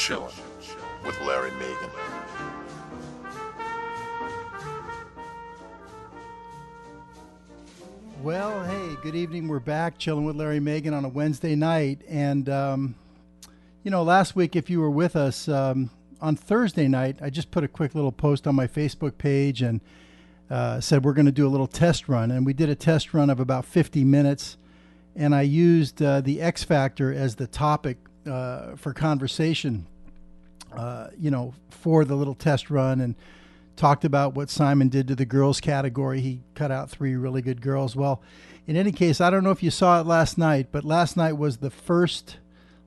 Chillin' with Larry Megan. Well, hey, good evening. We're back chilling with Larry Megan on a Wednesday night. And, last week, if you were with us on Thursday night, I just put a quick little post on my Facebook page and said we're going to do a little test run. And we did a test run of about 50 minutes. And I used the X Factor as the topic for conversation, for the little test run, and talked about what Simon did to the girls category. He cut out 3 really good girls. Well, in any case, I don't know if you saw it last night, but last night was the first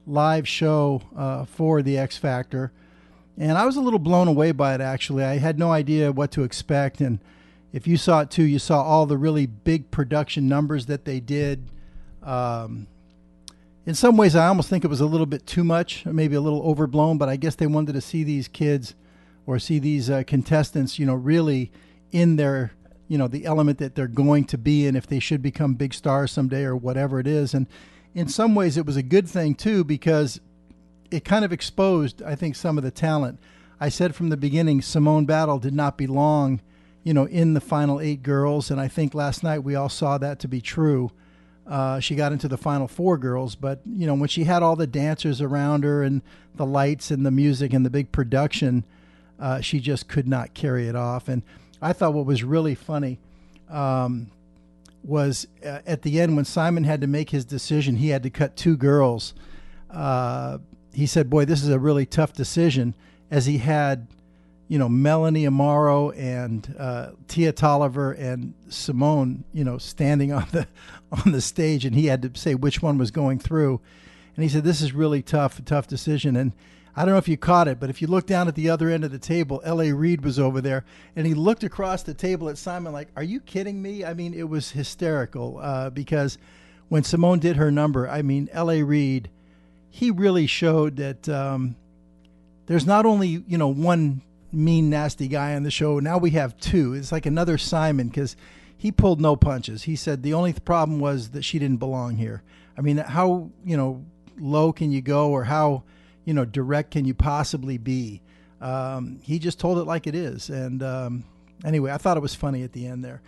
live show for the X Factor. And I was a little blown away by it, actually. I had no idea what to expect. And if you saw it too, you saw all the really big production numbers that they did. In some ways, I almost think it was a little bit too much, maybe a little overblown, but I guess they wanted to see these kids or see these contestants, really in their, the element that they're going to be in if they should become big stars someday or whatever it is. And in some ways, it was a good thing, too, because it kind of exposed, I think, some of the talent. I said from the beginning, Simone Battle did not belong, in the final 8 girls. And I think last night we all saw that to be true. She got into the final 4 girls, but, when she had all the dancers around her and the lights and the music and the big production, she just could not carry it off. And I thought what was really funny was at the end when Simon had to make his decision, he had to cut 2 girls. He said, boy, this is a really tough decision, as he had, Melanie Amaro and Tia Tolliver and Simone, standing on the stage, and he had to say which one was going through. And he said, this is really a tough decision. And I don't know if you caught it, but if you look down at the other end of the table, L.A. Reid was over there, and he looked across the table at Simon like, are you kidding me? I mean, it was hysterical because when Simone did her number, I mean, L.A. Reid, he really showed that there's not only, one mean, nasty guy on the show. Now we have 2. It's like another Simon because he pulled no punches. He said the only problem was that she didn't belong here. I mean, how, low can you go, or how, direct can you possibly be? He just told it like it is. And anyway, I thought it was funny at the end there.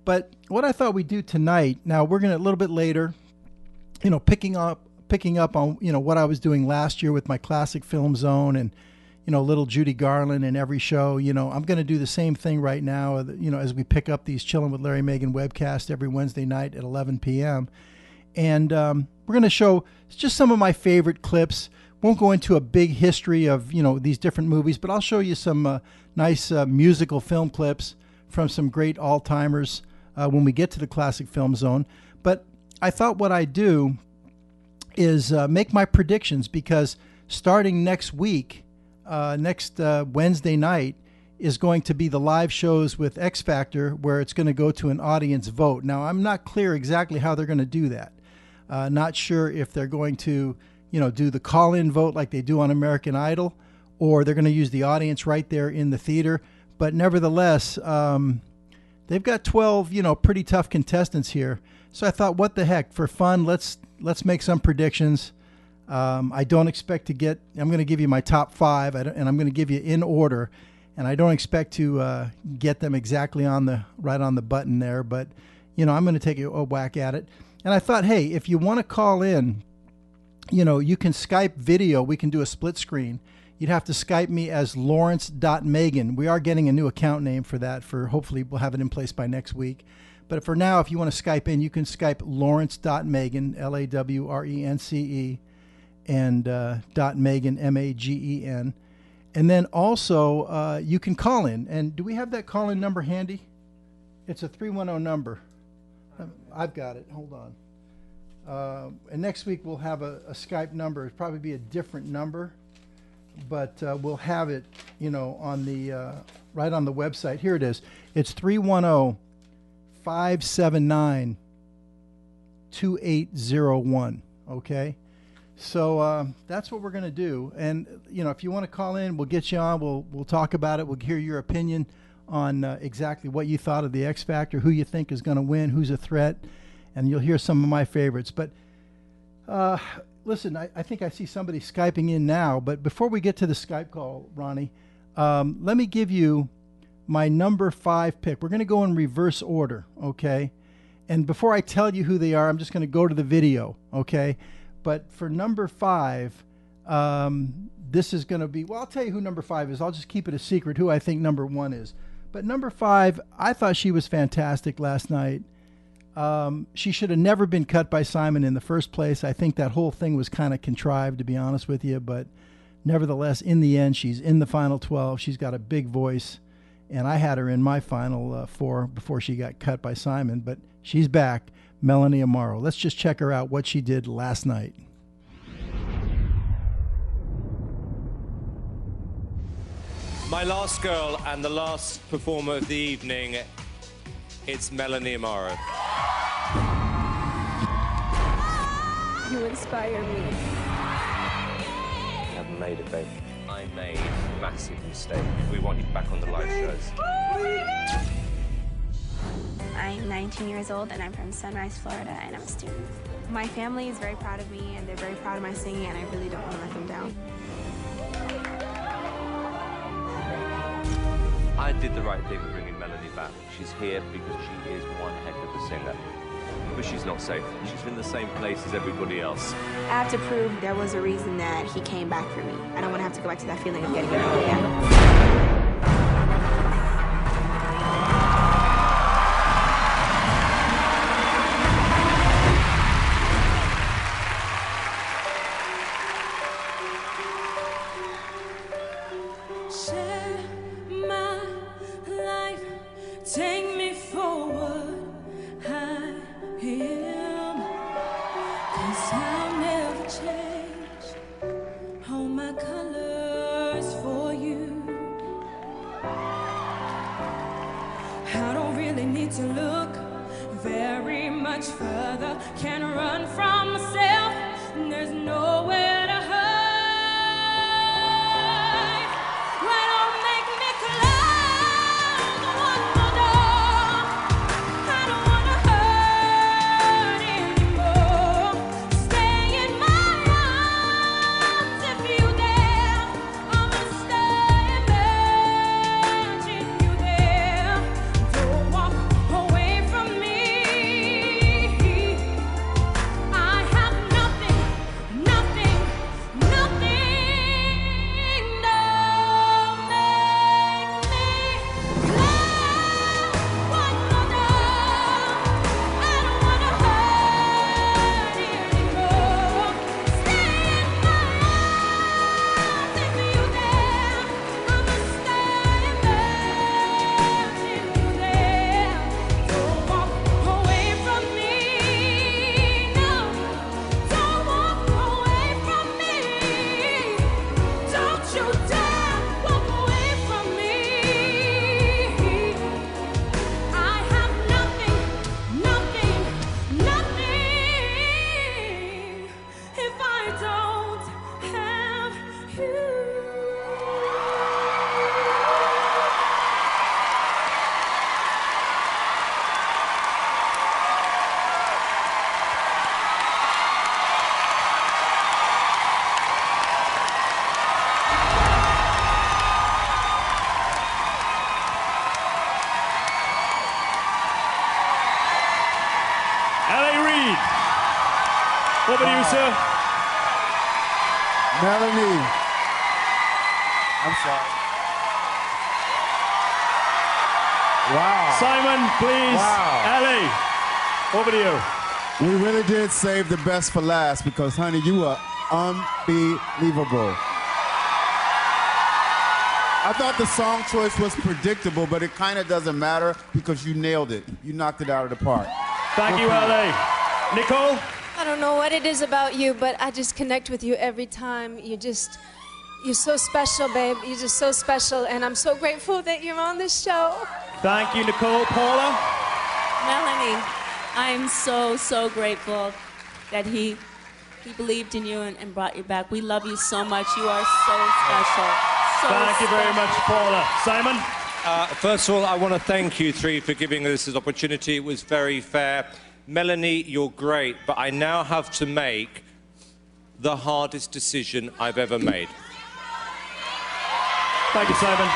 But what I thought we'd do tonight, now we're going to a little bit later, picking up on, what I was doing last year with my classic film zone and, little Judy Garland in every show. I'm going to do the same thing right now, as we pick up these Chillin' with Larry Megan webcasts every Wednesday night at 11 p.m. And we're going to show just some of my favorite clips. Won't go into a big history of, these different movies, but I'll show you some nice musical film clips from some great all-timers when we get to the classic film zone. But I thought what I'd do is make my predictions, because starting next week, next Wednesday night, is going to be the live shows with X Factor, where it's going to go to an audience vote. Now, I'm not clear exactly how they're going to do that. Not sure if they're going to do the call-in vote like they do on American Idol, or they're going to use the audience right there in the theater. But nevertheless, they've got 12, pretty tough contestants here. So I thought, what the heck, for fun, let's make some predictions. I don't expect to get, I'm going to give you my top 5, and I'm going to give you in order. And I don't expect to get them exactly right on the button there, but, I'm going to take a whack at it. And I thought, hey, if you want to call in, you can Skype video. We can do a split screen. You'd have to Skype me as Lawrence.Megan. We are getting a new account name for that. Hopefully we'll have it in place by next week. But for now, if you want to Skype in, you can Skype Lawrence.Megan, Lawrence, and .Megan, Magen. And then also you can call in. And do we have that call-in number handy? It's a 310 number. I've got it. Hold on. And next week we'll have a Skype number. It'll probably be a different number, but we'll have it, on the right on the website. Here it is. It's 310-579-2801. Okay. So that's what we're going to do. And, if you want to call in, we'll get you on. We'll talk about it. We'll hear your opinion on exactly what you thought of the X Factor, who you think is going to win, who's a threat, and you'll hear some of my favorites. But listen, I think I see somebody Skyping in now, but before we get to the Skype call, Ronnie, let me give you my number 5 pick. We're going to go in reverse order, okay? And before I tell you who they are, I'm just going to go to the video, okay? But for number 5, this is going to be, well, I'll tell you who number 5 is. I'll just keep it a secret who I think number 1 is. But number 5, I thought she was fantastic last night. She should have never been cut by Simon in the first place. I think that whole thing was kind of contrived, to be honest with you. But nevertheless, in the end, she's in the final 12. She's got a big voice. And I had her in my final 4 before she got cut by Simon. But she's back, Melanie Amaro. Let's just check her out, what she did last night. My last girl and the last performer of the evening, it's Melanie Amaro. You inspire me. You haven't made it, babe. I made a massive mistake. We want you back on the live shows. I'm 19 years old and I'm from Sunrise, Florida, and I'm a student. My family is very proud of me and they're very proud of my singing, and I really don't want to let them down. I did the right thing bringing Melanie back. She's here because she is one heck of a singer. But she's not safe. She's in the same place as everybody else. I have to prove there was a reason that he came back for me. I don't want to have to go back to that feeling of getting it all again. Take me forward, I am, 'cause I'll never change all my colors for you. I don't really need to look very much further, can't run from myself, there's nowhere to hide. Why don't make me close one more door? I don't wanna hurt anymore. Stay in my arms if you dare. I'ma stay and imagine you there. Don't walk away from me. I have nothing, nothing, nothing. Don't make me close one more door. I don't wanna hurt anymore. Stay in my arms if you dare. I'ma stay and imagine you there. Don't walk away from me. No, don't walk away from me. Don't you dare walk away from me. I have nothing, nothing, nothing if I don't have you. L.A. Reid. Over to you, sir. Melanie. I'm sorry. Wow. Simon, please. Wow. L.A. Over to you. We really did save the best for last because, honey, you are unbelievable. I thought the song choice was predictable, but it kind of doesn't matter because you nailed it. You knocked it out of the park. Thank you, L.A. Nicole? I don't know what it is about you, but I just connect with you every time. You're so special, babe. You're just so special, and I'm so grateful that you're on this show. Thank you, Nicole. Paula? Melanie, I'm so, so grateful that he believed in you and brought you back. We love you so much. You are so special. Thank you very much, Paula. Simon? First of all, I want to thank you three for giving us this opportunity. It was very fair. Melanie, you're great, but I now have to make the hardest decision I've ever made. Thank you, Simon.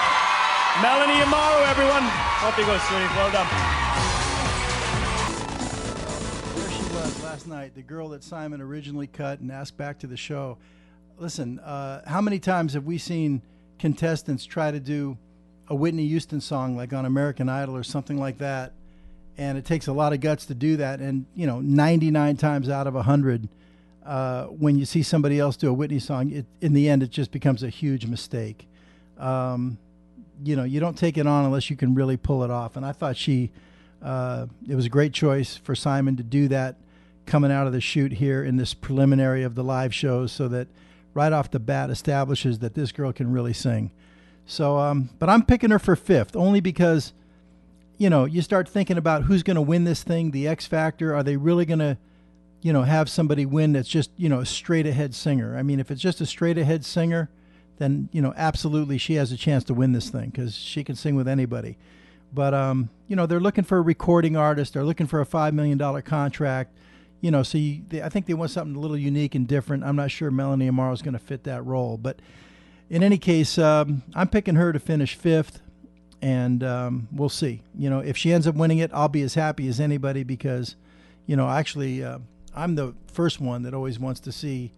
Melanie Amaro, everyone. Off you go, sweetie. Well done. There she was last night, the girl that Simon originally cut and asked back to the show. Listen, how many times have we seen contestants try to do a Whitney Houston song like on American Idol or something like that, and it takes a lot of guts to do that, and 99 times out of 100, when you see somebody else do a Whitney song, in the end it just becomes a huge mistake. You don't take it on unless you can really pull it off, and I thought it was a great choice for Simon to do that coming out of the chute here in this preliminary of the live shows, so that right off the bat establishes that this girl can really sing. So, but I'm picking her for 5th, only because, you start thinking about who's going to win this thing, the X Factor. Are they really going to, have somebody win that's just, a straight ahead singer? I mean, if it's just a straight ahead singer, then, absolutely she has a chance to win this thing because she can sing with anybody. But, they're looking for a recording artist. They're looking for a $5 million contract. So I think they want something a little unique and different. I'm not sure Melanie Amaro is going to fit that role. But in any case, I'm picking her to finish 5th, and we'll see. If she ends up winning it, I'll be as happy as anybody because, actually, I'm the first one that always wants to see,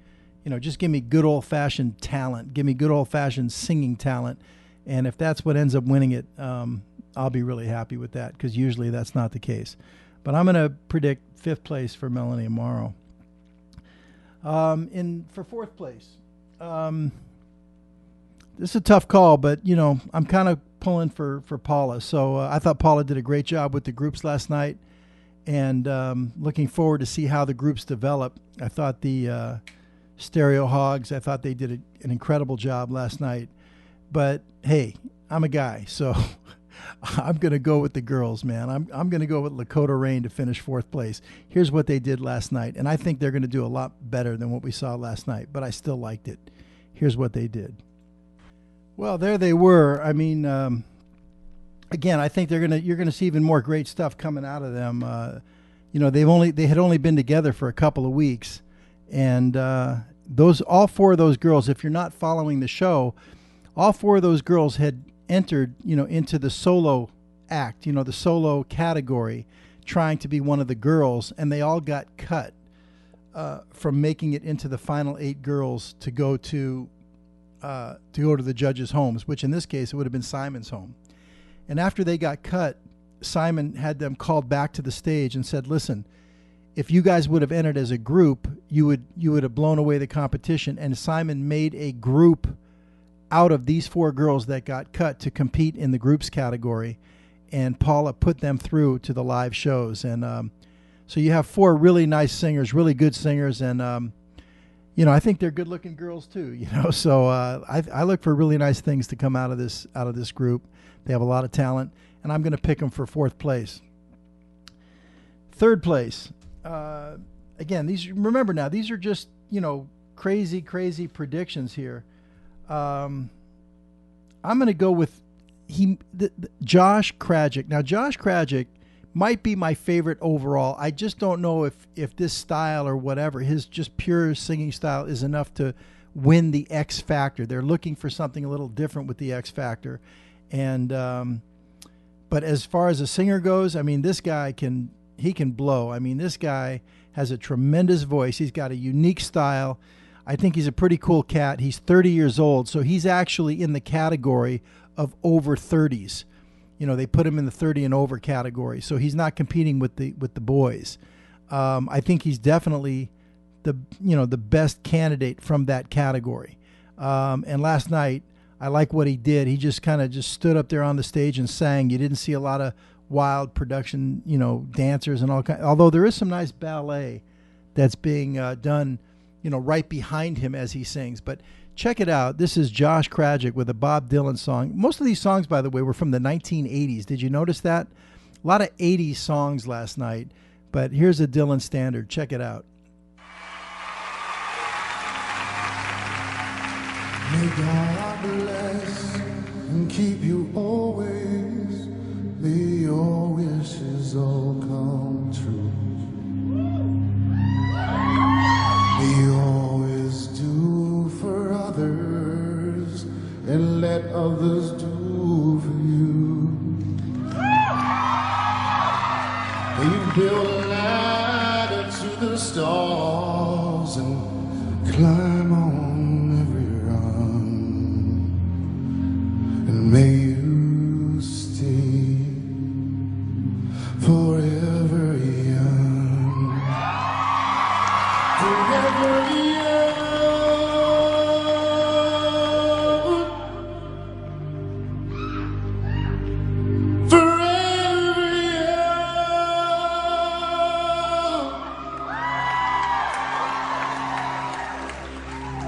just give me good old-fashioned talent. Give me good old-fashioned singing talent. And if that's what ends up winning it, I'll be really happy with that because usually that's not the case. But I'm going to predict 5th place for Melanie Amaro. For 4th place, this is a tough call, but, I'm kind of pulling for Paula. So I thought Paula did a great job with the groups last night, and looking forward to see how the groups develop. I thought the Stereo Hogs, I thought they did an incredible job last night. But, hey, I'm a guy, so I'm going to go with the girls, man. I'm going to go with Lakota Rain to finish 4th place. Here's what they did last night, and I think they're going to do a lot better than what we saw last night, but I still liked it. Here's what they did. Well, there they were. I mean, again, I think you're going to see even more great stuff coming out of them. They had only been together for a couple of weeks, and all 4 of those girls, if you're not following the show, all 4 of those girls had entered, into the solo act, the solo category, trying to be one of the girls, and they all got cut from making it into the final 8 girls to go to the judges' homes, which in this case it would have been Simon's home. And after they got cut, Simon had them called back to the stage and said, "Listen, if you guys would have entered as a group, you would have blown away the competition." And Simon made a group out of these 4 girls that got cut to compete in the groups category, and Paula put them through to the live shows. And so you have 4 really nice singers, really good singers, and I think they're good-looking girls too. So I look for really nice things to come out of this group. They have a lot of talent, and I'm going to pick them for 4th place. 3rd place. Again, remember now, these are just crazy predictions here. I'm going to go with Josh Krajcik. Now, Josh Krajcik might be my favorite overall. I just don't know if this style or whatever, his just pure singing style, is enough to win the X Factor. They're looking for something a little different with the X Factor. And but as far as a singer goes, I mean, this guy can blow. I mean, this guy has a tremendous voice. He's got a unique style. I think he's a pretty cool cat. He's 30 years old, so he's actually in the category of over 30s. They put him in the 30 and over category, so he's not competing with the boys. I think he's definitely the best candidate from that category. And last night, I like what he did. He just kind of stood up there on the stage and sang. You didn't see a lot of wild production, dancers and all kinds. Although there is some nice ballet that's being done, right behind him as he sings. But check it out. This is Josh Krajcik with a Bob Dylan song. Most of these songs, by the way, were from the 1980s. Did you notice that? A lot of 80s songs last night. But here's a Dylan standard. Check it out. May God bless and keep you always. May your wishes all come true. May you always Build a ladder to the stars and climb on every run. And may you stay forever young. Forever young. Forever young.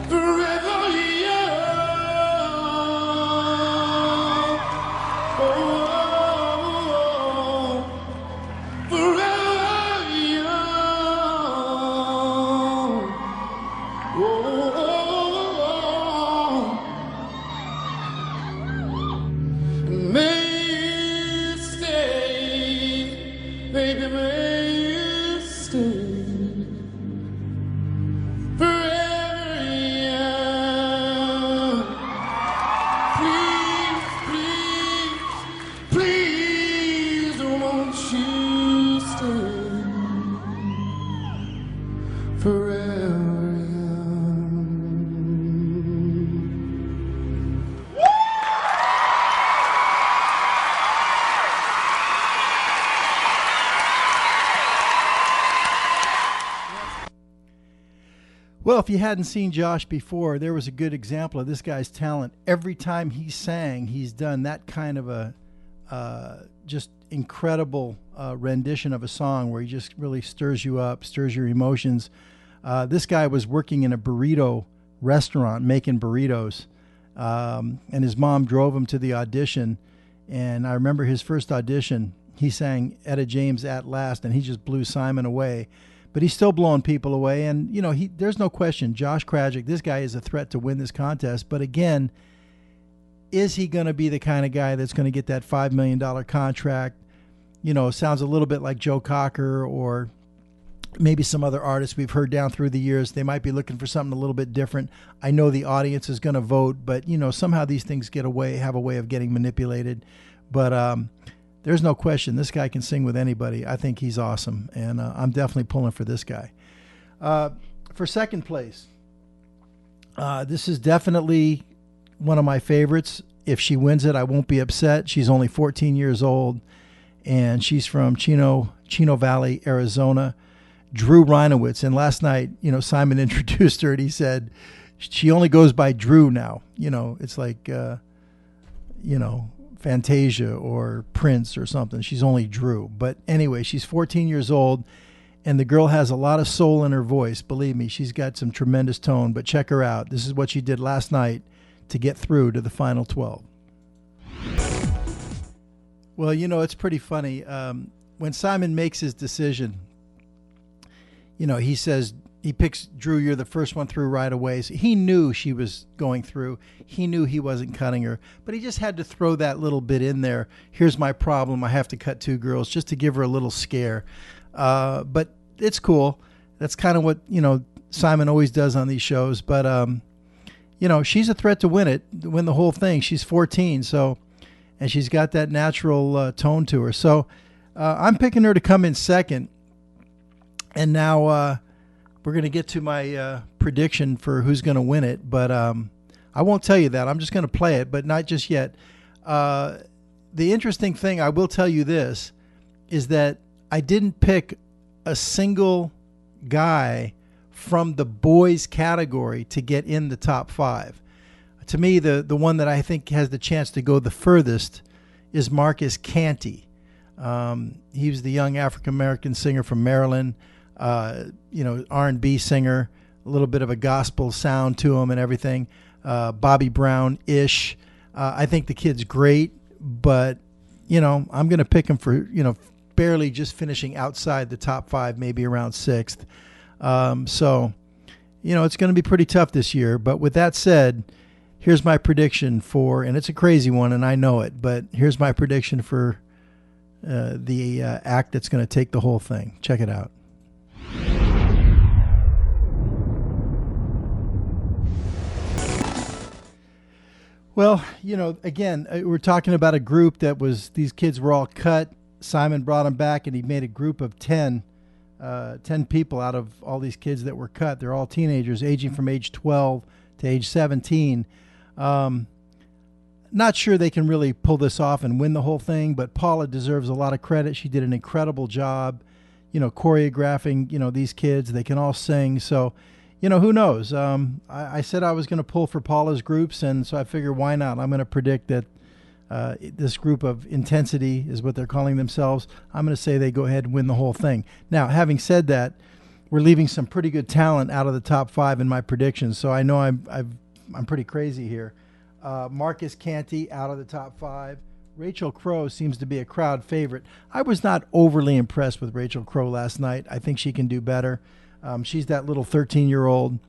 Forever young. Oh, forever young. Oh, may you stay, baby, may you stay forever young. Please, please, please, won't you stay forever young? Well, if you hadn't seen Josh before, there was a good example of this guy's talent. Every time he sang, he's done that kind of a just incredible rendition of a song where he just really stirs you up, stirs your emotions. This guy was working in a burrito restaurant making burritos, and his mom drove him to the audition. And I remember his first audition, he sang Etta James' At Last, and he just blew Simon away. But he's still blowing people away. And, you know, there's no question, Josh Krajcik, this guy is a threat to win this contest. But again, is he going to be the kind of guy that's going to get that $5 million contract? You know, sounds a little bit like Joe Cocker or maybe some other artists we've heard down through the years. They might be looking for something a little bit different. I know the audience is going to vote, but, you know, somehow these things have a way of getting manipulated. But there's no question this guy can sing with anybody. I think he's awesome, and I'm definitely pulling for this guy. For second place, this is definitely one of my favorites. If she wins it, I won't be upset. She's only 14 years old, and she's from Chino Valley, Arizona. Drew Reinowitz. And last night, you know, Simon introduced her, and he said she only goes by Drew now. You know, it's like, you know, Fantasia or Prince or something. She's only Drew. But anyway, she's 14 years old, and the girl has a lot of soul in her voice. Believe me, she's got some tremendous tone. But check her out. This is what she did last night to get through to the final 12. Well, you know, it's pretty funny. When Simon makes his decision, you know, he says, he picks Drew, you're the first one through right away. So he knew she was going through. He knew he wasn't cutting her, but he just had to throw that little bit in there. Here's my problem. I have to cut two girls just to give her a little scare. But it's cool. That's kind of what, you know, Simon always does on these shows. But, you know, she's a threat to win the whole thing. She's 14. So, and she's got that natural tone to her. So I'm picking her to come in second. And now, we're going to get to my prediction for who's going to win it, but I won't tell you that. I'm just going to play it, but not just yet. The interesting thing, I will tell you this, is that I didn't pick a single guy from the boys category to get in the top 5. To me, the one that I think has the chance to go the furthest is Marcus Canty. He was the young African-American singer from Maryland. You know, R&B singer, a little bit of a gospel sound to him and everything. Bobby Brown-ish. I think the kid's great, but, you know, I'm going to pick him for, you know, barely just finishing outside the top 5, maybe around 6th. So, you know, it's going to be pretty tough this year. But with that said, here's my prediction for, and it's a crazy one, and I know it, but here's my prediction for the act that's going to take the whole thing. Check it out. Well, you know, again, we're talking about a group that was, these kids were all cut Simon brought them back, and he made a group of 10 people out of all these kids that were cut. They're all teenagers, aging from age 12 to age 17. Not sure they can really pull this off and win the whole thing, but Paula deserves a lot of credit. She did an incredible job, choreographing, these kids. They can all sing. So, who knows? I said I was going to pull for Paula's groups, and so I figure why not? I'm going to predict that this group of Intensity is what they're calling themselves. I'm going to say they go ahead and win the whole thing. Now, having said that, we're leaving some pretty good talent out of the top 5 in my predictions, so I know I'm pretty crazy here. Marcus Canty out of the top 5. Rachel Crow seems to be a crowd favorite. I was not overly impressed with Rachel Crow last night. I think she can do better. She's that little 13-year-old.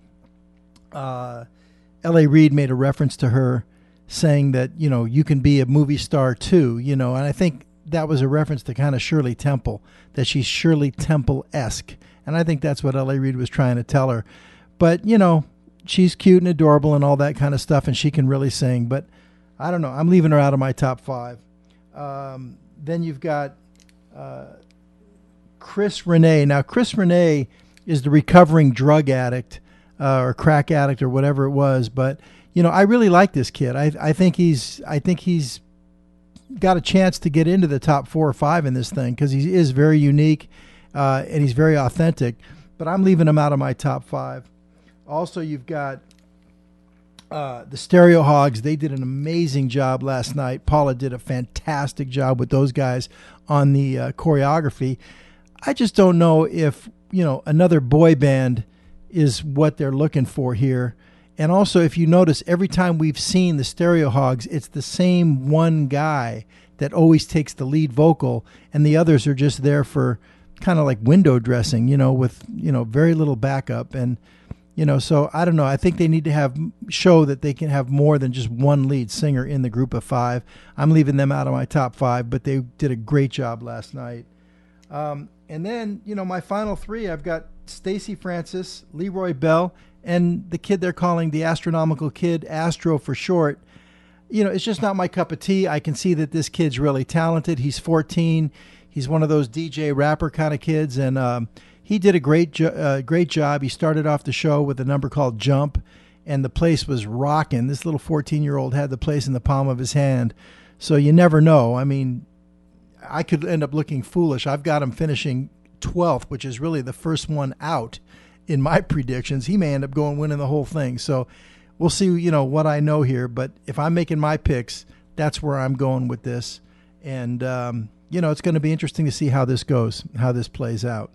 L.A. Reid made a reference to her saying that, you can be a movie star too, and I think that was a reference to kind of Shirley Temple, that she's Shirley Temple-esque. And I think that's what L.A. Reid was trying to tell her. But, she's cute and adorable and all that kind of stuff, and she can really sing. But I don't know. I'm leaving her out of my top 5. Then you've got Chris Renee. Now, Chris Renee is the recovering drug addict or crack addict or whatever it was. But, I really like this kid. I think he's got a chance to get into the top 4 or 5 in this thing because he is very unique and he's very authentic. But I'm leaving him out of my top 5. Also, you've got the Stereo Hogs. They did an amazing job last night. Paula did a fantastic job with those guys on the choreography. I just don't know if, another boy band is what they're looking for here. And also, if you notice, every time we've seen the Stereo Hogs, it's the same one guy that always takes the lead vocal, and the others are just there for kind of like window dressing, with, very little backup. And, so I don't know. I think they need to show that they can have more than just one lead singer in the group of 5. I'm leaving them out of my top 5, but they did a great job last night. And then, my final 3, I've got Stacey Francis, Leroy Bell, and the kid they're calling the Astronomical Kid, Astro for short. It's just not my cup of tea. I can see that this kid's really talented. He's 14. He's one of those DJ rapper kind of kids, and he did a great job. He started off the show with a number called Jump, and the place was rocking. This little 14-year-old had the place in the palm of his hand. So you never know. I mean, I could end up looking foolish. I've got him finishing 12th, which is really the first one out in my predictions. He may end up winning the whole thing. So we'll see, what I know here. But if I'm making my picks, that's where I'm going with this. And, it's going to be interesting to see how this goes, how this plays out.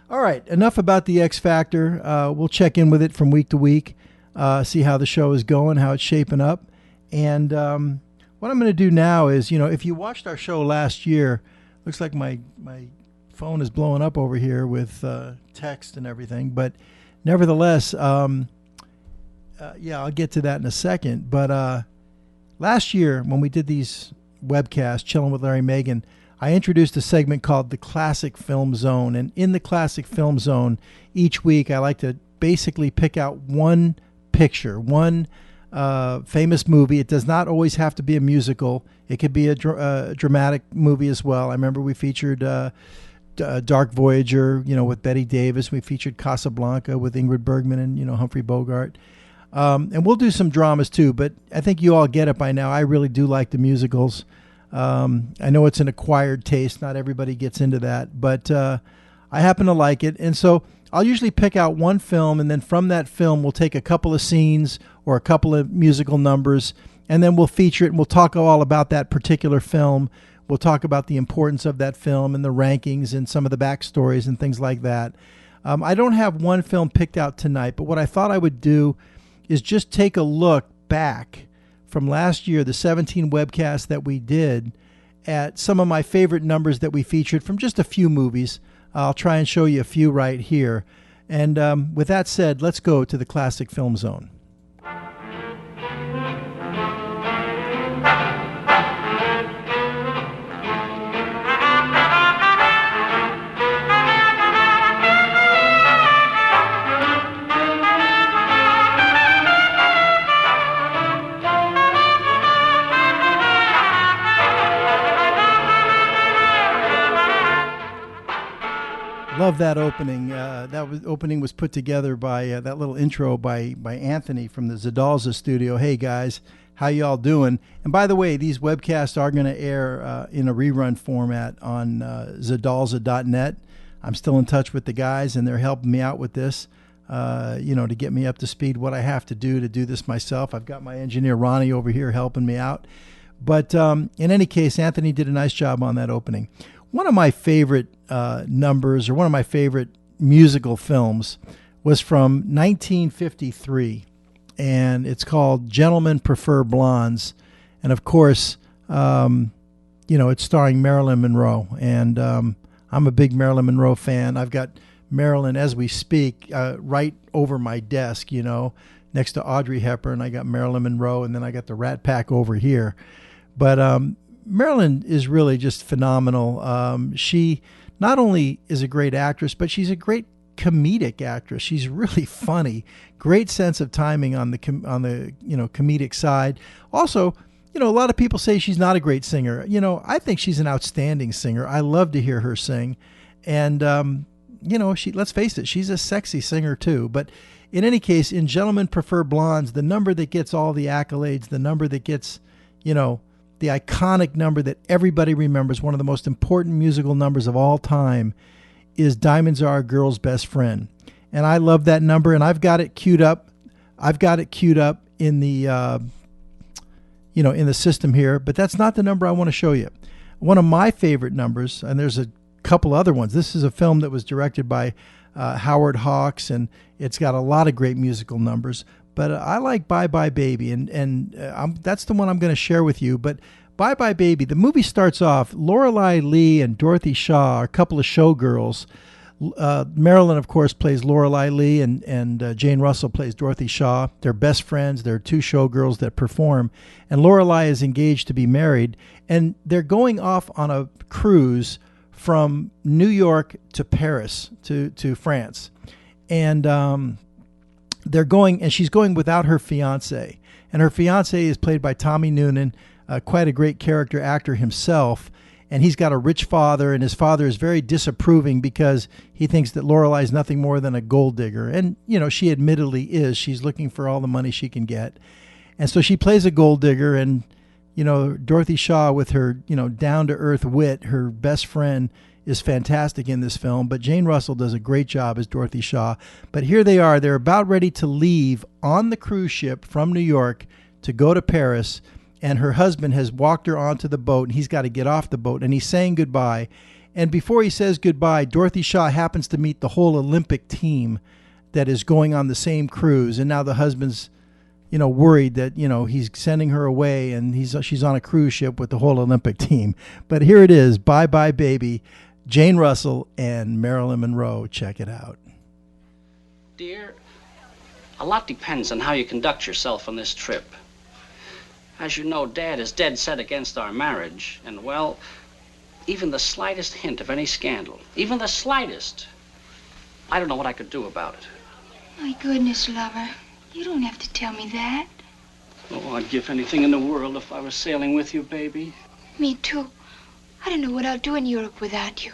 All right, enough about the X Factor. We'll check in with it from week to week, see how the show is going, how it's shaping up. And what I'm going to do now is, if you watched our show last year, looks like my phone is blowing up over here with text and everything. But nevertheless, I'll get to that in a second. But last year, when we did these webcasts, Chilling with Larry Megan, I introduced a segment called the Classic Film Zone. And in the Classic Film Zone, each week I like to basically pick out one picture, one famous movie. It does not always have to be a musical. It could be a dramatic movie as well. I remember we featured Dark Voyager, with Bette Davis. We featured Casablanca with Ingrid Bergman and, Humphrey Bogart. And we'll do some dramas too, but I think you all get it by now. I really do like the musicals. I know it's an acquired taste. Not everybody gets into that, but I happen to like it. And so I'll usually pick out one film, and then from that film, we'll take a couple of scenes or a couple of musical numbers, and then we'll feature it, and we'll talk all about that particular film. We'll talk about the importance of that film and the rankings and some of the backstories and things like that. I don't have one film picked out tonight, but what I thought I would do is just take a look back from last year, the 17 webcasts that we did, at some of my favorite numbers that we featured from just a few movies. I'll try and show you a few right here. And with that said, let's go to the Classic Film Zone. Love that opening. Opening was put together by that little intro by Anthony from the Zadalza studio. Hey guys, how y'all doing? And by the way, these webcasts are going to air in a rerun format on Zadalza.net. I'm still in touch with the guys, and they're helping me out with this. To get me up to speed, what I have to do this myself. I've got my engineer Ronnie over here helping me out. But in any case, Anthony did a nice job on that opening. One of my favorite numbers, or one of my favorite musical films, was from 1953, and it's called Gentlemen Prefer Blondes. And of course, it's starring Marilyn Monroe, and I'm a big Marilyn Monroe fan. I've got Marilyn, as we speak, right over my desk, next to Audrey Hepburn. I got Marilyn Monroe, and then I got the Rat Pack over here. But Marilyn is really just phenomenal. She not only is a great actress, but she's a great comedic actress. She's really funny. Great sense of timing on the comedic side. Also, a lot of people say she's not a great singer. I think she's an outstanding singer. I love to hear her sing, and let's face it, she's a sexy singer too. But in any case, in Gentlemen Prefer Blondes, the number that gets all the accolades, the number that gets, the iconic number that everybody remembers, one of the most important musical numbers of all time, is Diamonds Are a Girl's Best Friend. And I love that number, and I've got it queued up. In the, in the system here, but that's not the number I want to show you. One of my favorite numbers, and there's a couple other ones. This is a film that was directed by Howard Hawks, and it's got a lot of great musical numbers. But I like Bye Bye Baby, and that's the one I'm going to share with you. But Bye Bye Baby, the movie starts off, Lorelei Lee and Dorothy Shaw are a couple of showgirls. Marilyn, of course, plays Lorelei Lee, and Jane Russell plays Dorothy Shaw. They're best friends. They're two showgirls that perform. And Lorelei is engaged to be married, and they're going off on a cruise from New York to Paris, to France. And they're going, and she's going without her fiance, and her fiance is played by Tommy Noonan, quite a great character actor himself, and he's got a rich father, and his father is very disapproving because he thinks that Lorelei is nothing more than a gold digger, and she admittedly is. She's looking for all the money she can get, and so she plays a gold digger, and Dorothy Shaw, with her down to earth wit, her best friend, is fantastic in this film, but Jane Russell does a great job as Dorothy Shaw. But here they are. They're about ready to leave on the cruise ship from New York to go to Paris, and her husband has walked her onto the boat, and he's got to get off the boat, and he's saying goodbye. And before he says goodbye, Dorothy Shaw happens to meet the whole Olympic team that is going on the same cruise, and now the husband's worried that, he's sending her away, and she's on a cruise ship with the whole Olympic team. But here it is, Bye Bye Baby, Jane Russell and Marilyn Monroe. Check it out. Dear, a lot depends on how you conduct yourself on this trip. As you know, Dad is dead set against our marriage, and well, even the slightest hint of any scandal, even the slightest, I don't know what I could do about it. My goodness, lover. You don't have to tell me that. Oh, I'd give anything in the world if I was sailing with you, baby. Me too. I don't know what I'll do in Europe without you.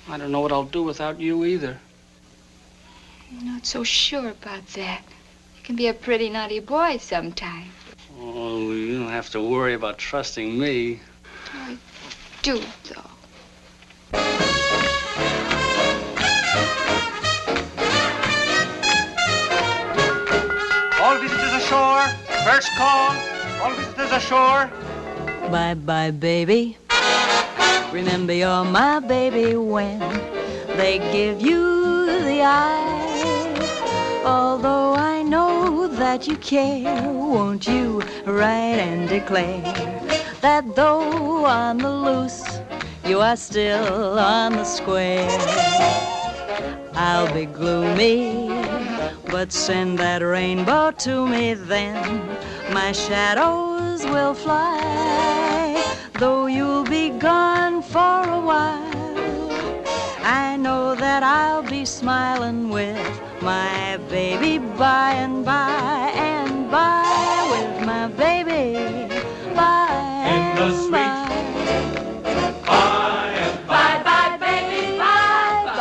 I don't know what I'll do without you either. I'm not so sure about that. You can be a pretty naughty boy sometimes. Oh, you don't have to worry about trusting me. I do, though. All visitors ashore. First call. All visitors ashore. Bye-bye, baby. Remember you're my baby when they give you the eye. Although I know that you care, won't you write and declare that though on the loose, you are still on the square. I'll be gloomy, but send that rainbow to me then. My shadows will fly, though you'll be gone for a while. I know that I'll be smiling with my baby by and by, and by with my baby by and by. By and Bye bye baby, bye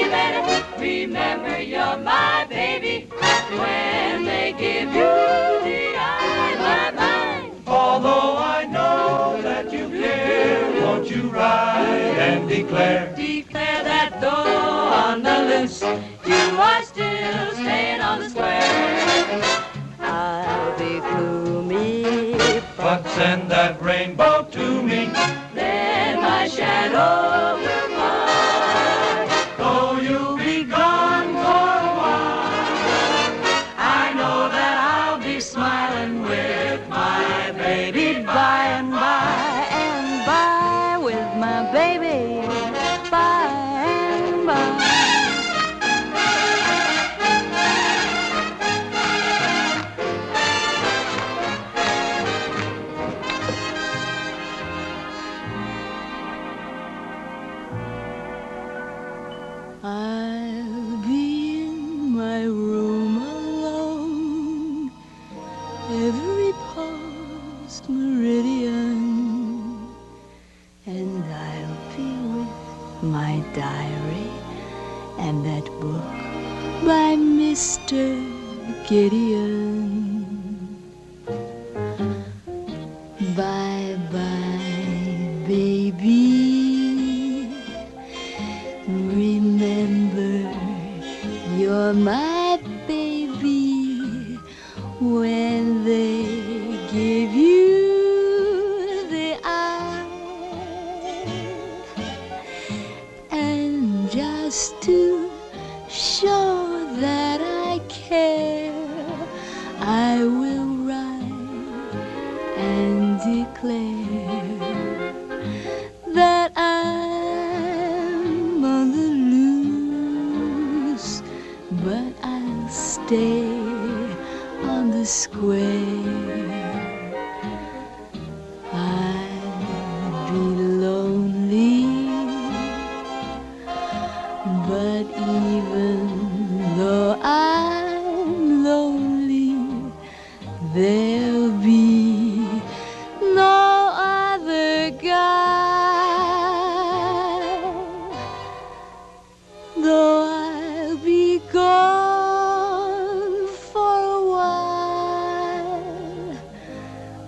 you better remember you're my baby when they give you the eye, my mind. Although I know that you care, won't you ride and declare? Declare that though on the loose, you are still staying on the square. I'll be gloomy, But send that rainbow to me. Then my shadow will fly. Though you'll be gone for a while, I know that I'll be smiling with my baby by and by. and by with my baby, by and by. I'll be in my room alone, every past meridian, and I'll be with my diary and that book by Mr. Gideon. Bye-bye, baby. Remember, you're my baby when they give you the eye. And just to show that I care, I will write and declare that I'm on the loose, but I'll stay on the square. I'll be lonely, but even though I'm lonely, there'll be no other guy. Though I'll be gone for a while,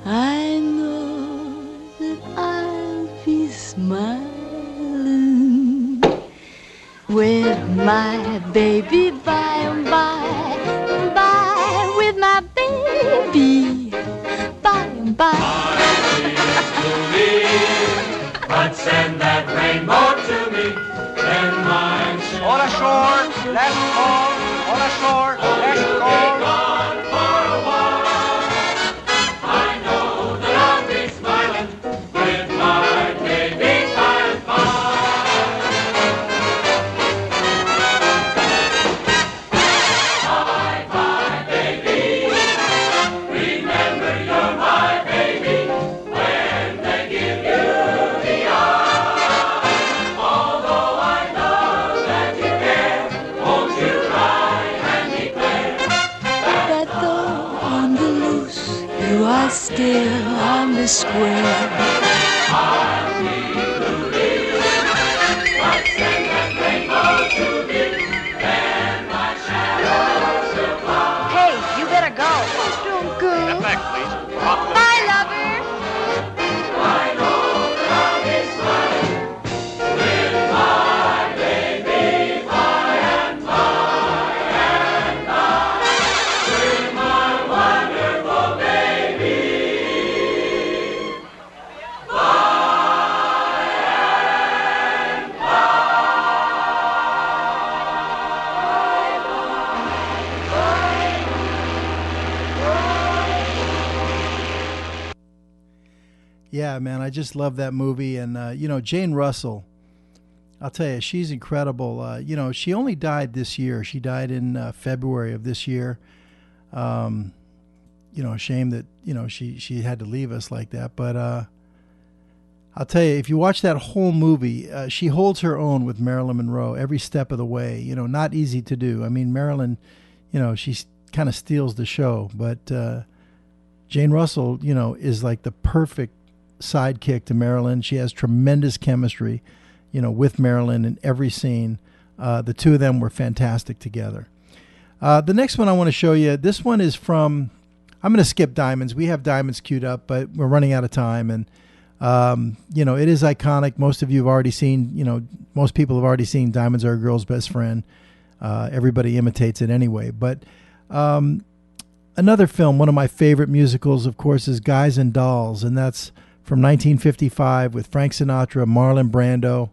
I know that I'll be smiling with my baby by and by, with my baby by and by. But send that rainbow to me, then mine shall All ashore, last call. All ashore, last call. gone for a while. I know that I'll be smiling with my baby by and by. Bye-bye, baby. Remember you're my baby when they give you the eye. Although I know that you care, won't you ride and declare That though on the loose, you are still on the square. I'll be loose, but send that rainbow to me, then my shadows will fly. Hey, you better go. Don't go. Step back, please. Bye, lover. I know that I'll be smiling with my baby by and by, with my wonderful baby. Yeah, man, I just love that movie. And, Jane Russell, I'll tell you, she's incredible. She only died this year. She died in February of this year. A shame that, she had to leave us like that. But I'll tell you, if you watch that whole movie, she holds her own with Marilyn Monroe every step of the way. Not easy to do. I mean, Marilyn, she kind of steals the show. But Jane Russell, is like the perfect sidekick to Marilyn. She has tremendous chemistry, with Marilyn in every scene. The two of them were fantastic together. The next one I want to show you, this one is from, I'm going to skip Diamonds. We have Diamonds queued up, but we're running out of time. And, it is iconic. Most of you have already seen, most people have already seen Diamonds Are a Girl's Best Friend. Everybody imitates it anyway. But another film, one of my favorite musicals, of course, is Guys and Dolls. And that's from 1955 with Frank Sinatra, Marlon Brando,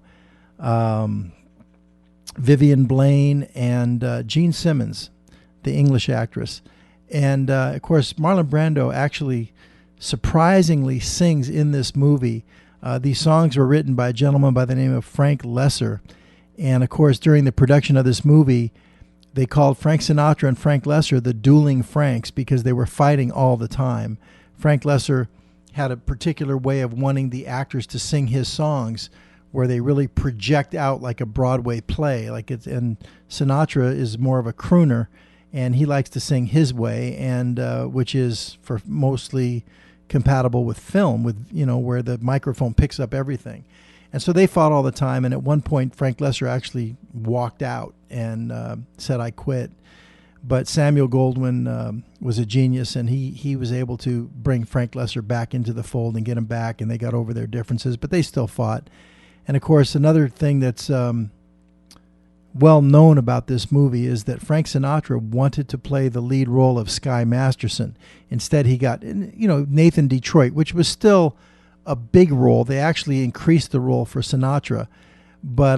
Vivian Blaine, and Gene Simmons, the English actress. And, of course, Marlon Brando actually surprisingly sings in this movie. These songs were written by a gentleman by the name of Frank Loesser. And, of course, during the production of this movie, they called Frank Sinatra and Frank Loesser the dueling Franks because they were fighting all the time. Frank Loesser had a particular way of wanting the actors to sing his songs where they really project out like a Broadway play. And Sinatra is more of a crooner, and he likes to sing his way, and which is for mostly compatible with film, with where the microphone picks up everything. And so they fought all the time, and at one point Frank Loesser actually walked out and said, "I quit." But Samuel Goldwyn was a genius, and he was able to bring Frank Loesser back into the fold and get him back, and they got over their differences, but they still fought. And, of course, another thing that's well known about this movie is that Frank Sinatra wanted to play the lead role of Sky Masterson. Instead, he got, Nathan Detroit, which was still a big role. They actually increased the role for Sinatra. But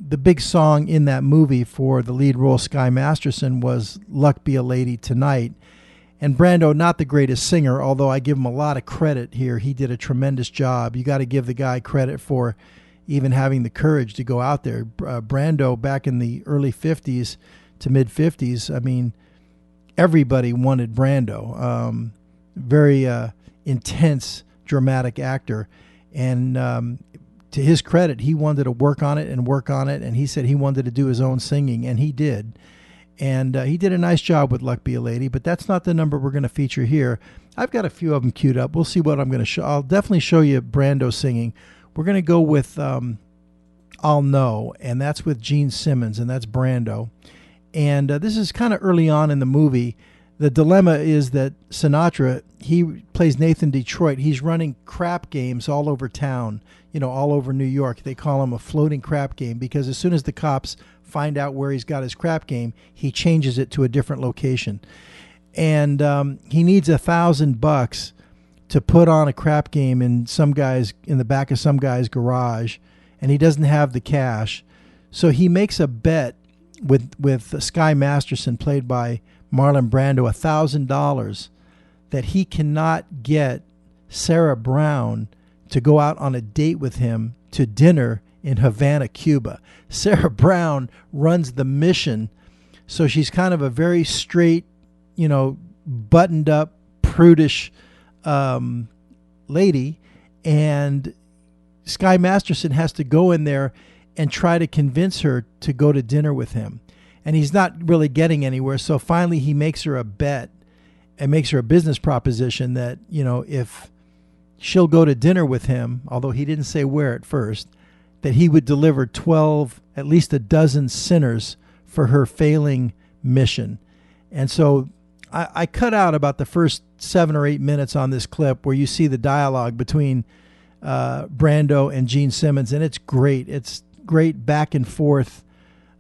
the big song in that movie for the lead role, Sky Masterson, was Luck Be a Lady Tonight. And Brando, not the greatest singer, although I give him a lot of credit here. He did a tremendous job. You got to give the guy credit for even having the courage to go out there. Brando, back in the early 50s to mid-50s, I mean, everybody wanted Brando. Very intense, dramatic actor. And to his credit, he wanted to work on it, and he said he wanted to do his own singing, and he did. And he did a nice job with Luck Be a Lady, but that's not the number we're going to feature here. I've got a few of them queued up. We'll see what I'm going to show. I'll definitely show you Brando singing. We're going to go with I'll Know, and that's with Gene Simmons, and that's Brando. And this is kind of early on in the movie. The dilemma is that Sinatra, he plays Nathan Detroit. He's running crap games all over town, all over New York. They call him a floating crap game because as soon as the cops find out where he's got his crap game, he changes it to a different location. And he needs $1,000 to put on a crap game in the back of some guy's garage, and he doesn't have the cash. So he makes a bet with Sky Masterson, played by Marlon Brando, $1,000 that he cannot get Sarah Brown to go out on a date with him to dinner in Havana, Cuba. Sarah Brown runs the mission, so she's kind of a very straight, buttoned up, prudish lady, and Sky Masterson has to go in there and try to convince her to go to dinner with him. And he's not really getting anywhere, so finally he makes her a bet and makes her a business proposition that, if she'll go to dinner with him, although he didn't say where at first, that he would deliver 12, at least a dozen sinners for her failing mission. And so I cut out about the first 7 or 8 minutes on this clip where you see the dialogue between Brando and Gene Simmons, and it's great. It's great back and forth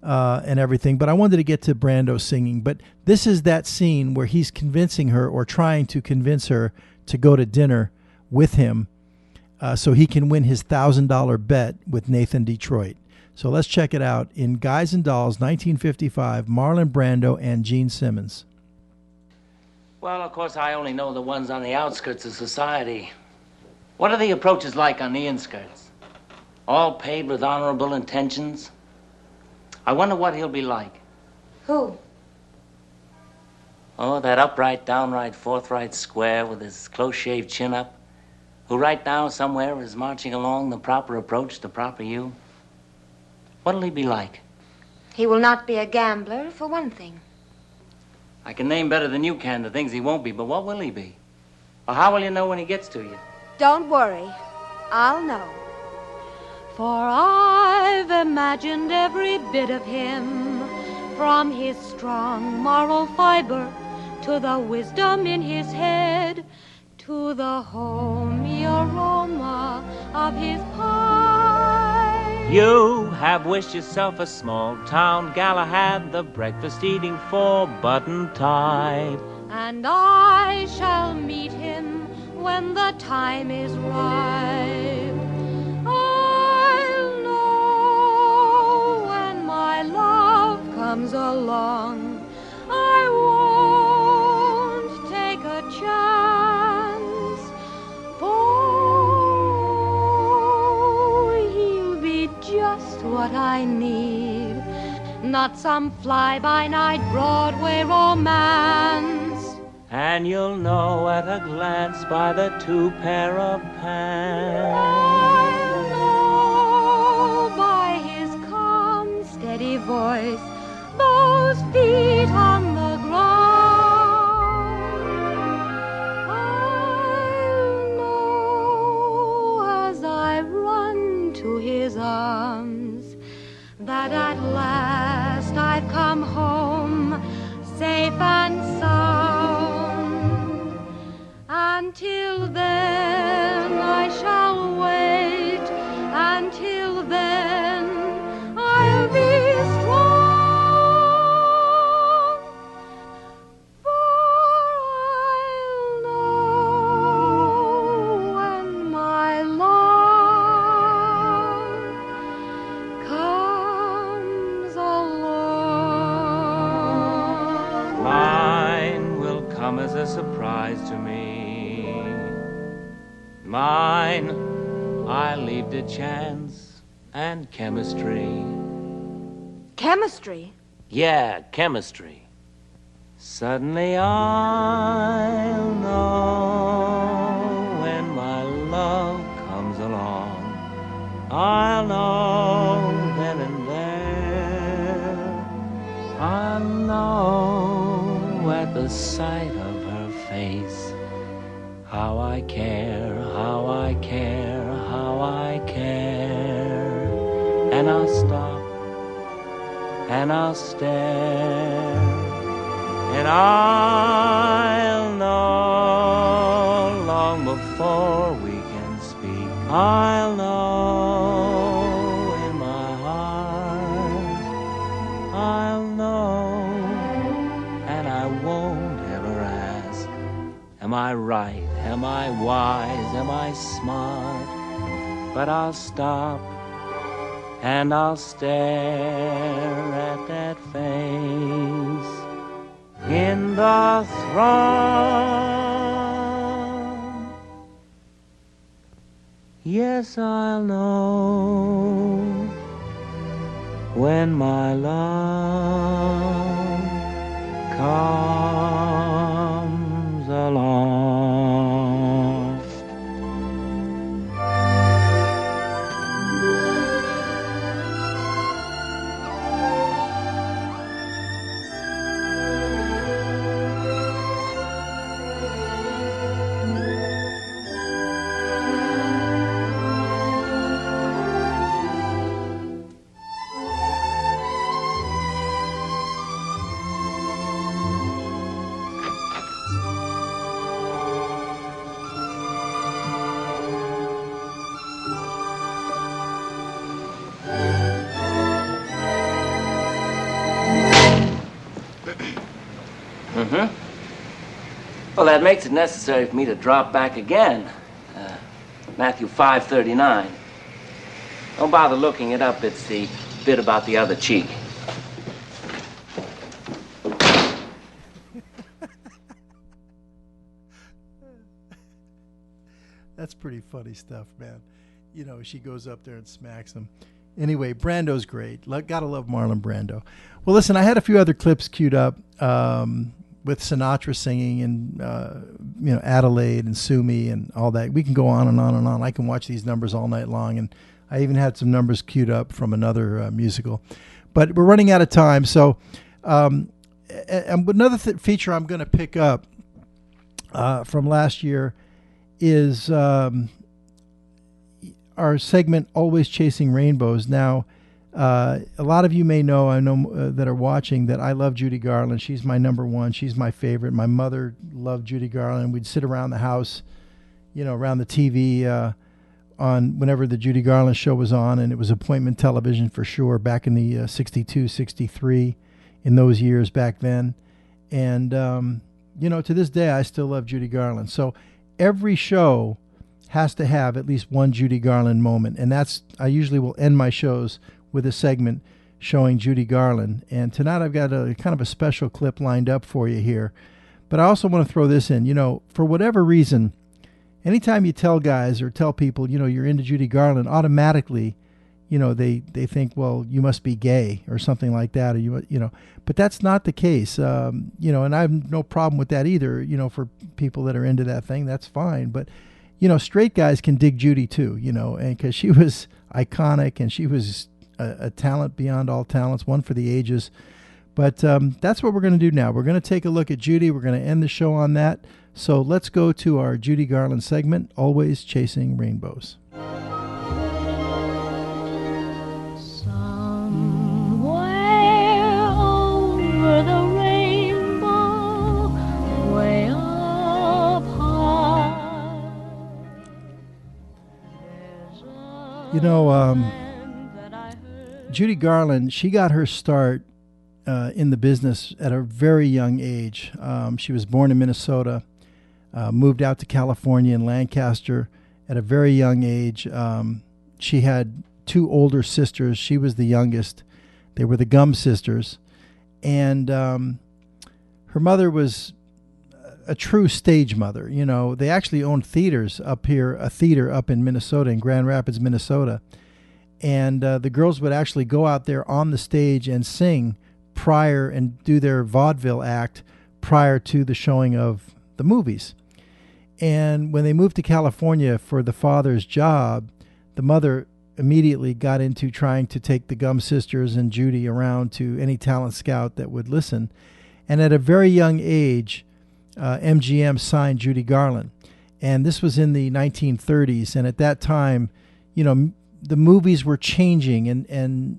and everything. But I wanted to get to Brando singing. But this is that scene where he's convincing her, or trying to convince her, to go to dinner with him so he can win his $1,000 bet with Nathan Detroit. So let's check it out in Guys and Dolls, 1955, Marlon Brando and Gene Simmons. Well, of course, I only know the ones on the outskirts of society. What are the approaches like on the inskirts? All paid with honorable intentions? I wonder what he'll be like. Who? Oh, that upright, downright, forthright square with his close-shaved chin up, who right now somewhere is marching along the proper approach to proper you. What'll he be like? He will not be a gambler, for one thing. I can name better than you can the things he won't be, but what will he be? Or how will you know when he gets to you? Don't worry. I'll know. For I've imagined every bit of him, from his strong moral fiber to the wisdom in his head, to the homey aroma of his pie. You have wished yourself a small town Galahad, the breakfast eating 4-button tie. And I shall meet him when the time is ripe. I'll know when my love comes along. I won't take a chance, for he'll be just what I need. Not some fly-by-night Broadway romance. And you'll know at a glance by the 2 pair of pants. I'll know by his calm, steady voice, those feet on the ground. I'll know as I run to his arms that at last I've come home safe and sound. Until then I shall wait. Until then I'll be strong. For I'll know when my love comes along. Mine will come as a surprise to me. Mine, I leave to chance and chemistry. Chemistry? Yeah, chemistry. Suddenly I'll know when my love comes along. I'll know then and there. I'll know at the sight of her face how I care, how I care, how I care. And I'll stop, and I'll stare, and I'll know long before we can speak. I'll know in my heart, I'll know, and I won't ever ask, am I right? Am I wise? Am I smart? But I'll stop and I'll stare at that face in the throng. Yes, I'll know when my love comes along. Well, that makes it necessary for me to drop back again. Matthew 5:39. Don't bother looking it up. It's the bit about the other cheek. That's pretty funny stuff, man. You know, she goes up there and smacks him. Anyway, Brando's great. Gotta love Marlon Brando. Well, listen, I had a few other clips queued up with Sinatra singing and, Adelaide and Sue Me and all that. We can go on and on and on. I can watch these numbers all night long. And I even had some numbers queued up from another musical. But we're running out of time. So and another feature I'm going to pick up from last year is our segment, Always Chasing Rainbows. Now, a lot of you may know, I know that are watching, that I love Judy Garland. She's my number one. She's my favorite. My mother loved Judy Garland. We'd sit around the house, around the TV on whenever the Judy Garland show was on, and it was appointment television for sure back in the 62, 63, in those years back then. And, to this day, I still love Judy Garland. So every show has to have at least one Judy Garland moment. And I usually will end my shows with a segment showing Judy Garland. And tonight I've got a kind of a special clip lined up for you here. But I also want to throw this in. For whatever reason, anytime you tell guys or tell people, you're into Judy Garland, automatically, they think, well, you must be gay or something like that, or but that's not the case. And I have no problem with that either. For people that are into that thing, that's fine. But straight guys can dig Judy too. And because she was iconic and she was a talent beyond all talents, one for the ages. But that's what we're going to do now. We're going to take a look at Judy. We're going to end the show on that. So let's go to our Judy Garland segment, Always Chasing Rainbows. Over the rainbow, way up high. Judy Garland, she got her start in the business at a very young age. She was born in Minnesota, moved out to California in Lancaster at a very young age. She had two older sisters. She was the youngest. They were the Gum sisters. And her mother was a true stage mother. They actually owned theaters up here, a theater up in Minnesota, in Grand Rapids, Minnesota. And the girls would actually go out there on the stage and sing prior and do their vaudeville act prior to the showing of the movies. And when they moved to California for the father's job, the mother immediately got into trying to take the Gum sisters and Judy around to any talent scout that would listen. And at a very young age, MGM signed Judy Garland. And this was in the 1930s. And at that time, the movies were changing and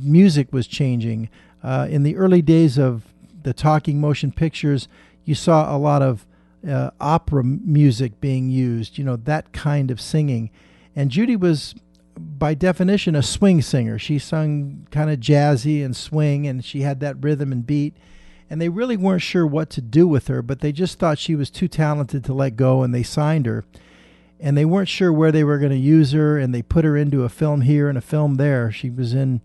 music was changing. In the early days of the talking motion pictures, you saw a lot of opera music being used, that kind of singing. And Judy was, by definition, a swing singer. She sung kind of jazzy and swing, and she had that rhythm and beat. And they really weren't sure what to do with her, but they just thought she was too talented to let go, and they signed her. And they weren't sure where they were going to use her, and they put her into a film here and a film there. She was in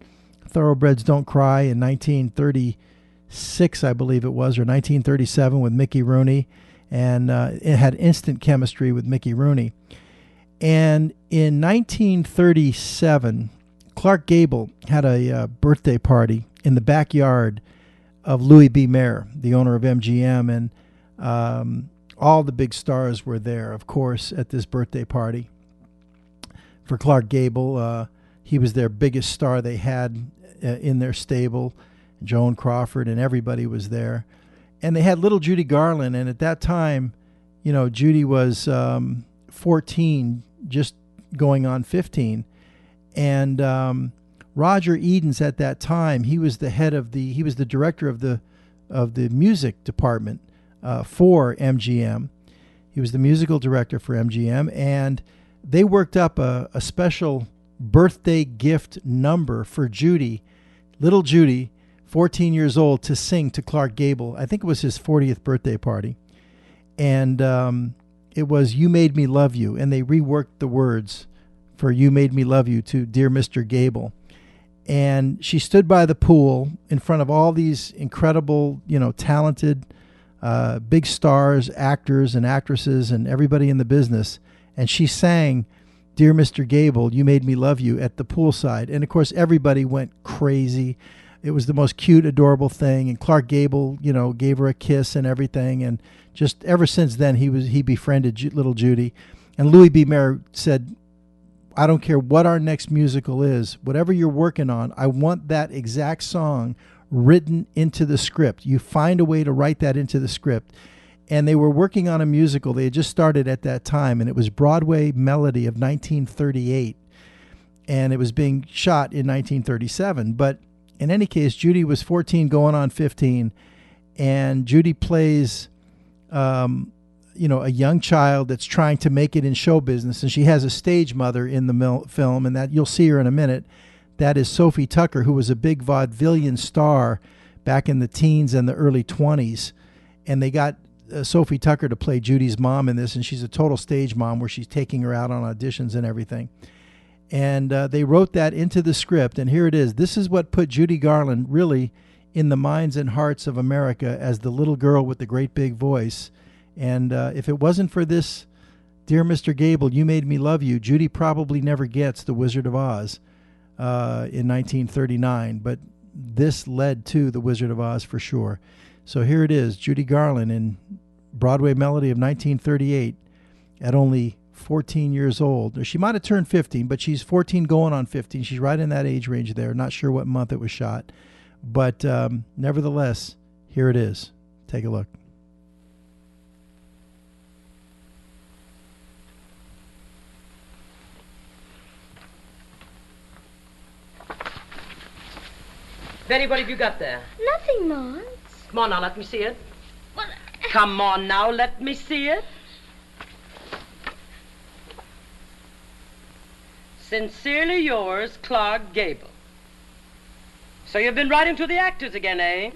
Thoroughbreds Don't Cry in 1936, I believe it was, or 1937 with Mickey Rooney, and it had instant chemistry with Mickey Rooney. And in 1937, Clark Gable had a birthday party in the backyard of Louis B. Mayer, the owner of MGM, and all the big stars were there, of course, at this birthday party. For Clark Gable, he was their biggest star they had in their stable. Joan Crawford and everybody was there. And they had little Judy Garland, and at that time, Judy was 14, just going on 15. And Roger Edens at that time, he was the director of the music department for MGM. He was the musical director for MGM, and they worked up a special birthday gift number for Judy, little Judy, 14 years old, to sing to Clark Gable. I think it was his 40th birthday party. And it was You Made Me Love You, and they reworked the words for You Made Me Love You to Dear Mr. Gable. And she stood by the pool in front of all these incredible, talented big stars, actors and actresses and everybody in the business. And she sang Dear Mr. Gable, You Made Me Love You at the poolside. And, of course, everybody went crazy. It was the most cute, adorable thing. And Clark Gable, gave her a kiss and everything. And just ever since then, he befriended little Judy. And Louis B. Mayer said, I don't care what our next musical is, whatever you're working on, I want that exact song written into the script. You find a way to write that into the script. and they were working on a musical. They had just started at that time, and it was Broadway Melody of 1938, and it was being shot in 1937. But in any case, Judy was 14 going on 15, and Judy plays a young child that's trying to make it in show business, and she has a stage mother in the film, and that you'll see her in a minute. That is Sophie Tucker, who was a big vaudevillian star back in the teens and the early 20s, and they got Sophie Tucker to play Judy's mom in this, and she's a total stage mom where she's taking her out on auditions and everything. And they wrote that into the script, and here it is. This is what put Judy Garland really in the minds and hearts of America as the little girl with the great big voice. And if it wasn't for this, Dear Mr. Gable, You Made Me Love You, Judy probably never gets The Wizard of Oz in 1939. But this led to The Wizard of Oz for sure. So here it is, Judy Garland in Broadway Melody of 1938 at only 14 years old. She might have turned 15, but she's 14 going on 15. She's right in that age range there. Not sure what month it was shot. But nevertheless, here it is. Take a look. Betty, what have you got there? Nothing, Mom. Come on now, let me see it. Come on now, let me see it. Sincerely yours, Clark Gable. So you've been writing to the actors again, eh?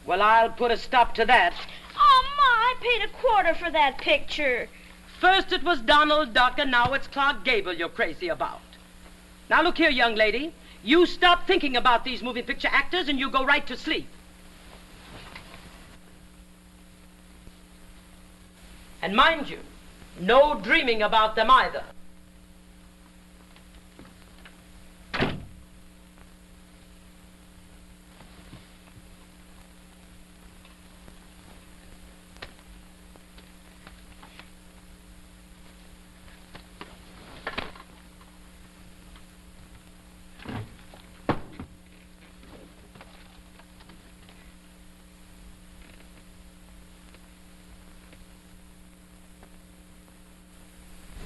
Well, I'll put a stop to that. Oh, Ma, I paid $25 for that picture. First it was Donald Duck, and now it's Clark Gable you're crazy about. Now look here, young lady. You stop thinking about these moving picture actors and you go right to sleep. And mind you, no dreaming about them either.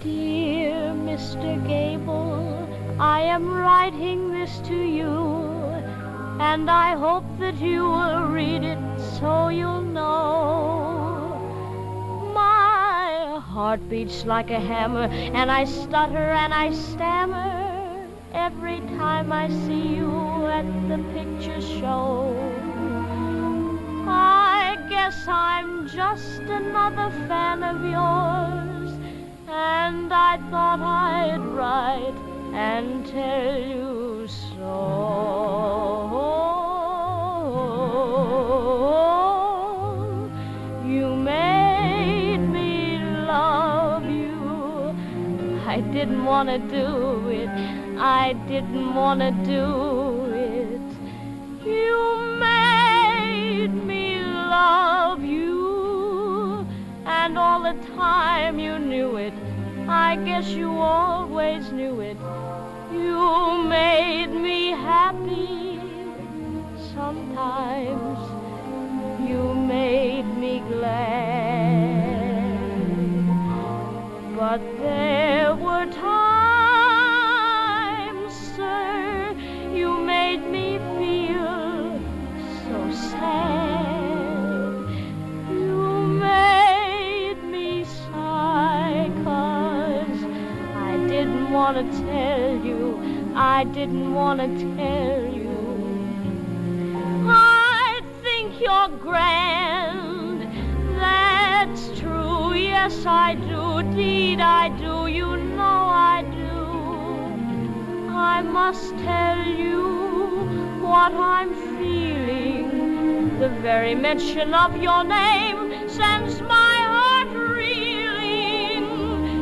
Dear Mr. Gable, I am writing this to you, and I hope that you will read it so you'll know. My heart beats like a hammer, and I stutter and I stammer every time I see you at the picture show. I guess I'm just another fan of yours, and I thought I'd write and tell you so. You made me love you. I didn't want to do it. I didn't want to do it. You made me love you, and all the time you knew it. I guess you always knew it. You made me happy. Sometimes you made me glad. But there were times, sir, you made me feel so sad. You made me sigh, 'cause I didn't want to tell you, I didn't want to tell you. I think you're grand, that's true, yes I do, deed I do, you know I do. I must tell you what I'm feeling. The very mention of your name sends my heart reeling.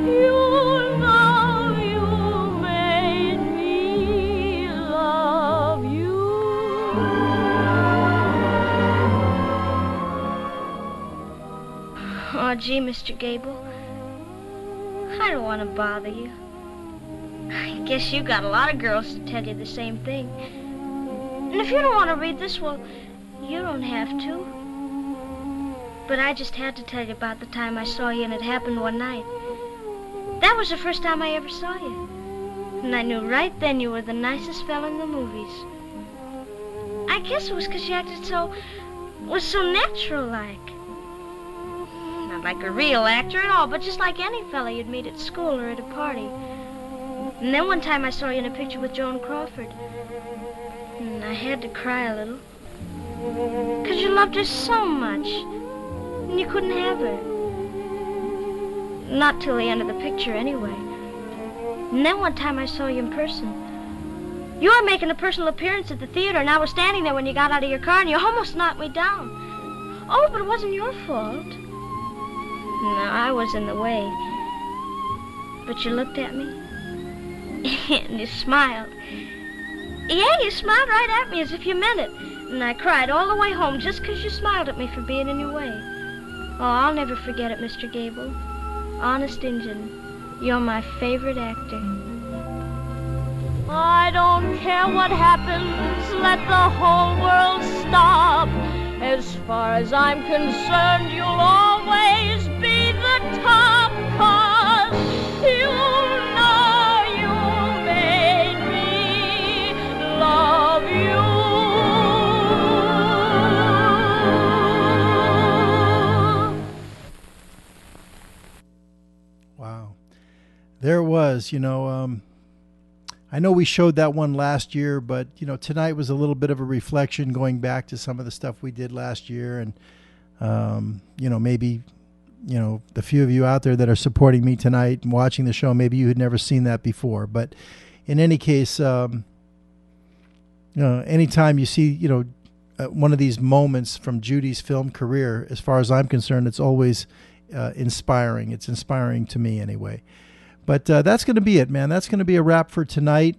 You know you made me love you. Oh, gee, Mr. Gable, I don't want to bother you. I guess you got a lot of girls to tell you the same thing. And if you don't want to read this, well, you don't have to. But I just had to tell you about the time I saw you, and it happened one night. That was the first time I ever saw you. And I knew right then you were the nicest fella in the movies. I guess it was because you acted was so natural-like. Not like a real actor at all, but just like any fella you'd meet at school or at a party. And then one time I saw you in a picture with Joan Crawford. And I had to cry a little. Because you loved her so much. And you couldn't have her. Not till the end of the picture, anyway. And then one time I saw you in person. You were making a personal appearance at the theater, and I was standing there when you got out of your car, and you almost knocked me down. Oh, but it wasn't your fault. No, I was in the way. But you looked at me, and you smiled. Yeah, you smiled right at me as if you meant it. And I cried all the way home just because you smiled at me for being in your way. Oh, I'll never forget it, Mr. Gable. Honest Injun, you're my favorite actor. I don't care what happens, let the whole world stop. As far as I'm concerned, you'll always be the top, 'cause you know you made me love you. Wow. There it was, I know we showed that one last year, but, tonight was a little bit of a reflection going back to some of the stuff we did last year. And, maybe, the few of you out there that are supporting me tonight and watching the show, maybe you had never seen that before. But in any case, anytime you see, one of these moments from Judy's film career, as far as I'm concerned, it's always inspiring. It's inspiring to me anyway. But that's going to be it, man. That's going to be a wrap for tonight.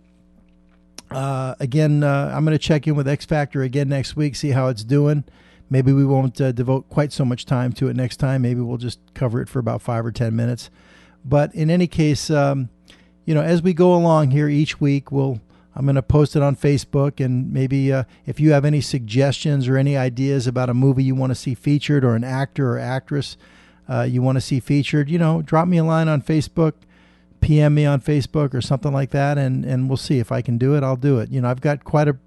Again, I'm going to check in with X Factor again next week, see how it's doing. Maybe we won't devote quite so much time to it next time. Maybe we'll just cover it for about 5 or 10 minutes. But in any case, as we go along here each week, I'm going to post it on Facebook. And maybe if you have any suggestions or any ideas about a movie you want to see featured, or an actor or actress you want to see featured, drop me a line on Facebook. PM me on Facebook or something like that, and we'll see if I can do it. I'll do it. I've got quite a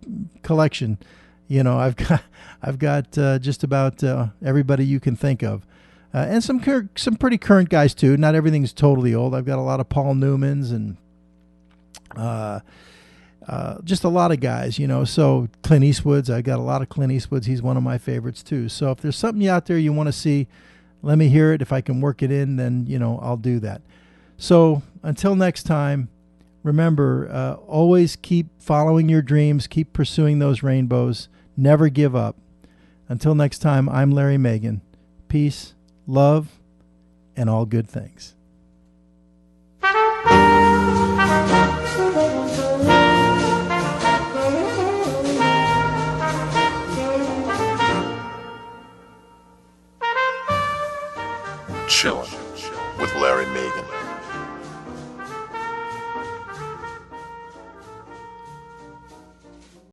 collection. I've got just about everybody you can think of, and some pretty current guys too. Not everything's totally old. I've got a lot of Paul Newmans and just a lot of guys. So Clint Eastwood's. I got a lot of Clint Eastwood's. He's one of my favorites too. So if there's something out there you want to see, let me hear it. If I can work it in, then I'll do that. So until next time, remember, always keep following your dreams, keep pursuing those rainbows, never give up. Until next time, I'm Larry Megan. Peace, love, and all good things. Chillin'.